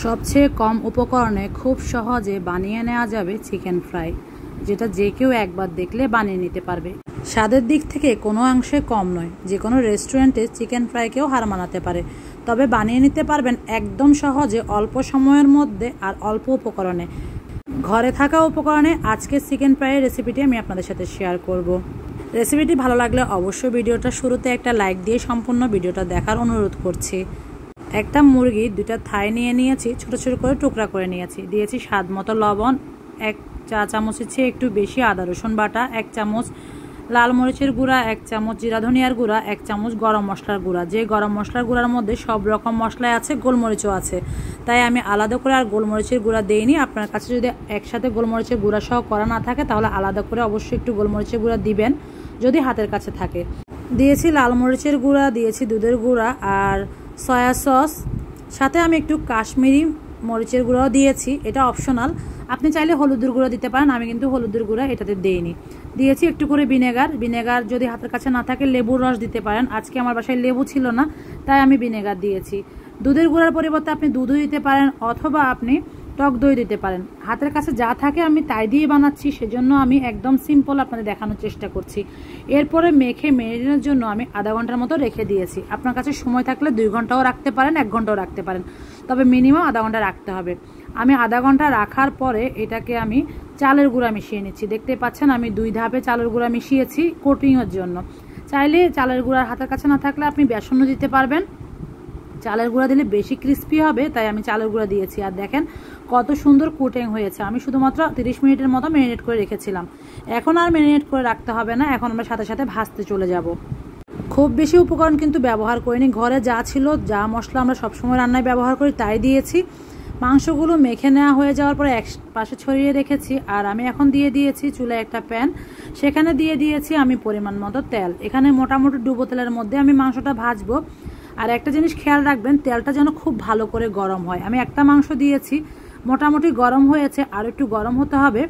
সবচেয়ে কম উপকরণে খুব সহজে বানিয়ে নেওয়া যাবে চিকেন ফ্রাই, যেটা যে কেউ একবার দেখলে বানিয়ে নিতে পারবে। স্বাদের দিক থেকে কোনো অংশে কম নয়, যে কোনো রেস্টুরেন্টে চিকেন ফ্রাইকেও হার মানাতে পারে। তবে বানিয়ে নিতে পারবেন একদম সহজে, অল্প সময়ের মধ্যে আর অল্প উপকরণে। ঘরে থাকা উপকরণে আজকের চিকেন ফ্রাইয়ের রেসিপিটি আমি আপনাদের সাথে শেয়ার করব। রেসিপিটি ভালো লাগলে অবশ্যই ভিডিওটা শুরুতে একটা লাইক দিয়ে সম্পূর্ণ ভিডিওটা দেখার অনুরোধ করছি। একটা মুরগি, দুটা থাই নিয়ে নিয়েছি, ছোট ছোট করে টুকরা করে নিয়েছি। দিয়েছি স্বাদ মতো লবণ, 1 চা চামচের চেয়ে একটু বেশি আদা রসুন বাটা, 1 চামচ লাল মরিচের গুঁড়া, 1 চামচ জিরা ধনিয়ার গুঁড়া, 1 চামচ গরম মশলার গুঁড়া। যে গরম মশলার গুঁড়ার মধ্যে সব রকম মশলাই আছে, গোলমরিচও আছে, তাই আমি আলাদা করে আর গোলমরিচের গুঁড়া দেইনি। আপনার কাছে যদি একসাথে গোলমরিচের গুঁড়া সহ করা না থাকে, তাহলে আলাদা করে অবশ্যই একটু গোলমরিচের গুঁড়া দিবেন যদি হাতের কাছে থাকে। দিয়েছি লাল মরিচের গুঁড়া, দিয়েছি দুধের গুঁড়া আর সয়া সস, সাথে আমি একটু কাশ্মীরি মরিচের গুঁড়াও দিয়েছি। এটা অপশনাল, আপনি চাইলে হলুদের গুঁড়া দিতে পারেন, আমি কিন্তু হলুদের গুঁড়া এটাতে দেইনি। দিয়েছি একটু করে ভিনেগার যদি হাতের কাছে না থাকে লেবুর রস দিতে পারেন। আজকে আমার বাসায় লেবু ছিল না, তাই আমি ভিনেগার দিয়েছি। দুধের গুঁড়ার পরিবর্তে আপনি দুধও দিতে পারেন, অথবা আপনি টক দই দিতে পারেন। হাতের কাছে যা থাকে আমি তাই দিয়ে বানাচ্ছি, সেজন্য আমি একদম সিম্পল আপনাদের দেখানোর চেষ্টা করছি। এরপরে মেখে মেরিনেটের জন্য আমি আধা ঘন্টার মতো রেখে দিয়েছি। আপনার কাছে সময় থাকলে 2 ঘন্টাও রাখতে পারেন, 1 ঘন্টাও রাখতে পারেন, তবে মিনিমাম আধা ঘন্টা রাখতে হবে। আমি আধা ঘন্টা রাখার পরে এটাকে আমি চালের গুঁড়া মিশিয়ে নিচ্ছি। দেখতে পাচ্ছেন আমি 2 ধাপে চালের গুঁড়া মিশিয়েছি কোটিংয়ের জন্য। চাইলে চালের গুঁড়া হাতের কাছে না থাকলে আপনি বেসনও দিতে পারবেন। চালের গুঁড়া দিলে বেশি ক্রিস্পি হবে, তাই আমি চালের গুঁড়া দিয়েছি। আর দেখেন কত সুন্দর কোটিং হয়েছে। আমি শুধুমাত্র 30 মিনিটের মতো ম্যারিনেট করে রেখেছিলাম। এখন আর ম্যারিনেট করে রাখতে হবে না, এখন আমরা সাথে সাথে ভাজতে চলে যাব। খুব বেশি উপকরণ কিন্তু ব্যবহার করিনি, ঘরে যা ছিল, যা মশলা আমরা সবসময় রান্নায় ব্যবহার করি তাই দিয়েছি। মাংসগুলো মেখে নেওয়া হয়ে যাওয়ার পরে এক পাশে ছড়িয়ে রেখেছি। আর আমি এখন দিয়ে দিয়েছি চুলায় একটা প্যান, সেখানে দিয়ে দিয়েছি আমি পরিমাণ মতো তেল। এখানে মোটামুটি ডুবো তেলের মধ্যে আমি মাংসটা ভাজবো। আর একটা জিনিস খেয়াল রাখবেন, তেলটা যেন খুব ভালো করে গরম হয়। আমি একটা মাংস দিয়েছি, মোটামুটি গরম হয়েছে, আর একটু গরম হতে হবে।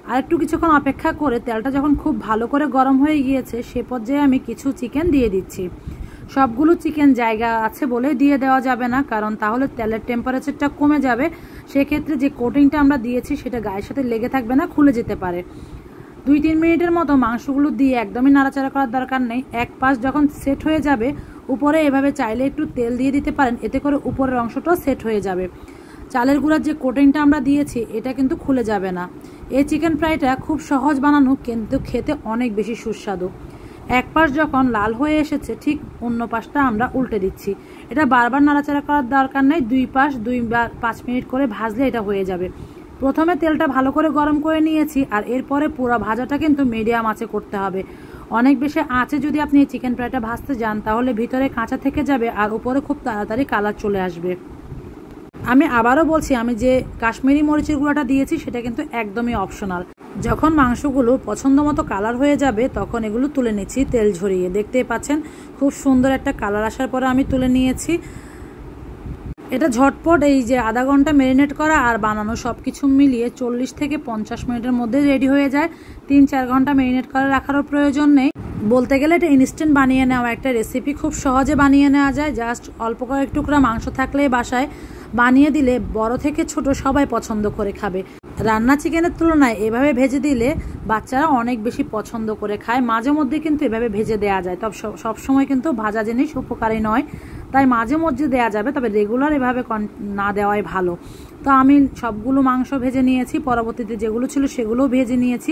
আর একটু কিছুক্ষণ অপেক্ষা করে তেলটা যখন খুব ভালো করে গরম হয়ে গিয়েছে, সে পর্যায়ে আমি কিছু চিকেন দিয়ে দিচ্ছি। সবগুলো চিকেন জায়গা আছে বলে দিয়ে দেওয়া যাবে না, কারণ তাহলে তেলের টেম্পারেচারটা কমে যাবে। সেক্ষেত্রে যে কোটিংটা আমরা দিয়েছি সেটা গায়ের সাথে লেগে থাকবে না, খুলে যেতে পারে। 2-3 মিনিটের মতো মাংসগুলো দিয়ে একদমই নাড়াচাড়া করার দরকার নেই। এক পাশ যখন সেট হয়ে যাবে, উপরে এভাবে চাইলে একটু তেল দিয়ে দিতে পারেন, এতে করে উপরের অংশটাও সেট হয়ে যাবে। চালের গুঁড়ার যে কোটিংটা আমরা দিয়েছি এটা কিন্তু খুলে যাবে না। এই চিকেন ফ্রাইটা খুব সহজ বানানো, কিন্তু খেতে অনেক বেশি সুস্বাদু। এক পাশ যখন লাল হয়ে এসেছে, ঠিক অন্য পাশটা আমরা উল্টে দিচ্ছি। এটা বারবার নাড়াচাড়া করার দরকার নেই, 2 পাশ 5 মিনিট করে ভাজলে এটা হয়ে যাবে। প্রথমে তেলটা ভালো করে গরম করে নিয়েছি, আর এরপরে পুরো ভাজাটা কিন্তু মিডিয়াম আঁচে করতে হবে। অনেক বেশি আঁচে যদি আপনি এই চিকেন ফ্রাইটা ভাজতে যান, তাহলে ভিতরে কাঁচা থেকে যাবে আর উপরে খুব তাড়াতাড়ি কালার চলে আসবে। আমি আবারও বলছি, আমি যে কাশ্মীরি মরিচের গুঁড়াটা দিয়েছি সেটা কিন্তু একদমই অপশনাল। যখন মাংসগুলো পছন্দ মতো কালার হয়ে যাবে, তখন এগুলো তুলে নিচ্ছি তেল ঝরিয়ে। দেখতেই পাচ্ছেন খুব সুন্দর একটা কালার আসার পরে আমি তুলে নিয়েছি। এটা ঝটপট, এই যে আধা ঘন্টা ম্যারিনেট করা আর বানানো সব কিছু মিলিয়ে 40 থেকে 50 মিনিটের মধ্যে রেডি হয়ে যায়। 3-4 ঘন্টা ম্যারিনেট করে রাখারও প্রয়োজন নেই। বলতে গেলে এটা ইনস্ট্যান্ট বানিয়ে নেওয়া একটা রেসিপি, খুব সহজে বানিয়ে নেওয়া যায়। জাস্ট অল্প কয়েক টুকরা মাংস থাকলে বাসায় বানিয়ে দিলে বড় থেকে ছোট সবাই পছন্দ করে খাবে। রান্না চিকেনের তুলনায় এভাবে ভেজে দিলে বাচ্চারা অনেক বেশি পছন্দ করে খায়। মাঝে মধ্যে কিন্তু এভাবে ভেজে দেওয়া যায়, তবে সবসময় কিন্তু ভাজা জিনিস উপকারী নয়, তাই মাঝে মধ্যে দেওয়া যাবে, তবে রেগুলার এভাবে না দেওয়াই ভালো। তো আমি সবগুলো মাংস ভেজে নিয়েছি, পরবর্তীতে যেগুলো ছিল সেগুলোও ভেজে নিয়েছি।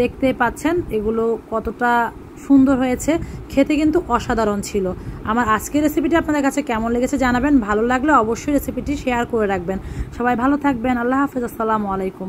দেখতে পাচ্ছেন এগুলো কতটা সুন্দর হয়েছে, খেতে কিন্তু অসাধারণ ছিল। আমার আজকের রেসিপিটি আপনাদের কাছে কেমন লেগেছে জানাবেন। ভালো লাগলে অবশ্যই রেসিপিটি শেয়ার করে রাখবেন। সবাই ভালো থাকবেন। আল্লাহ হাফেজ, আসসালামু আলাইকুম।